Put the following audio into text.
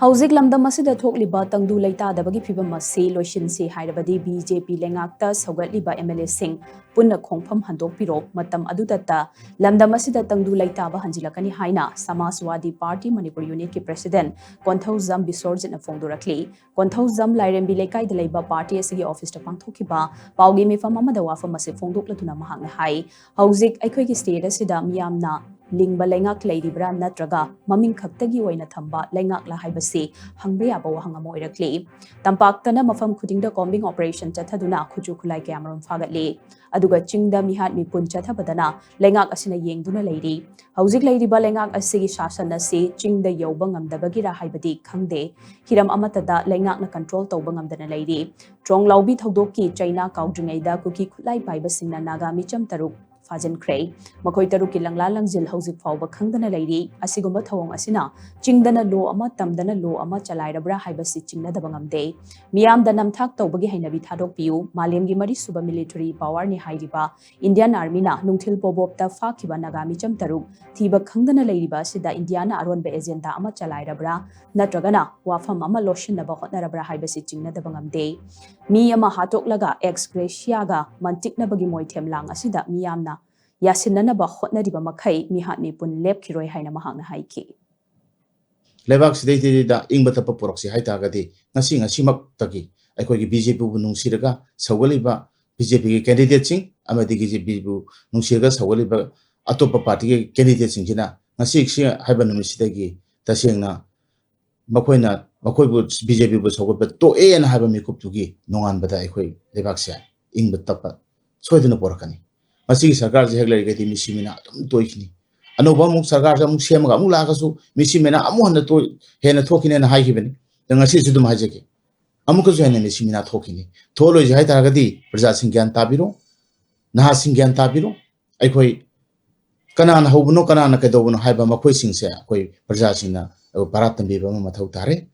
Hauzik lamdam asida thokliba tangdu leitadabagi phibam asi loishinsi hairabadi BJP lengakta saugatliba MLA Shing punna Khongfam Handokpiro matam adudata lamdam asida tangdu leitaba hanjilakani haina Samaswadi Party Manipuri Unit ki President Khongfam Bisorjit na phongdorakli Khongfam lairembi lekai da leiba party asigi office ta pangthokiba paugi mifam amada wafam ase phongdoklatuna mahakna hai hauzik aikhoi ki state asida miyamna Lingba lengak leidibra natraga maming khaktagi oina thamba lengak la haibasi hangbe yaba wahanga moirakli tampaktana mafam khudingda combing operation chathaduna khuju khulai camera fagatli aduga chingda mihat mi pun chathabadana lengak asina yengduna leiri hauzik leiriba lengak asigi shasan asi chingda yoba ngamdabagi ra haibadi khangde hiram amatada lengak na control tawba ngamdana leiri trong laubi thodokki China kaudringaida kuki khulai paibasingna naga micham taruk Fajan Cray, Makoi Taruki Langla Langzil Hauzik Fauba Kangdana Lady, Asiguma Thong Asina, Chingdana Lo Ama Tamdana Lo Ama Chalairabra Hibasi Chingna the Bangam Day, Miam the Namtak Tobagi Hinabi Tadok Piu, Maliam Gimari Suba Military Power ni Haidiba, Indian Army na Nungtil Pobopta Fakiba Nagami Cham Taruk, Tiba Kangdana Lady Basida Indiana Aron Be Ezenda Ama Chalairabra, Natragana, Wafa Mama Loshin the Bahotnarabra Hibasi Chingna the Bangam Day, Miyama Hatok Laga, ex Graciaga, Mantikna Bagimoitem Lang Asida, Miamna. Yasinana ba hotna riba makai mihat mi pun lep kiroi haina mahangna haiki. Lebak sidai da ingbata pa poroksi hai tagadi ngasi simak taki aikoi BJP bu nungsiraga sawaliba BJP ki candidate sing amadi ki BJP bu nungsiraga sawaliba atopa party ki candidate sing jina ngasi si haiba numisidagi tasengna makoina makoi bu BJP bu sawaba to na haiba mikup tugi nongan bada aikoi lebak sia ingbata pa soidina porakani masih sarkar je heglai gati misimina tum toikini anoba muk sarkar sa muk semaga muk lagasu misimina amu handa to hena thokine na hai hibani ngasi sudum hajeke amu ka hena misimina thokini tholo je hai taragadi praja singyan tabiro naha singyan tabiro aikoi kana na hobno kana na kedobono haiba makoi singse koi praja singna bharat tambi ba mathau tare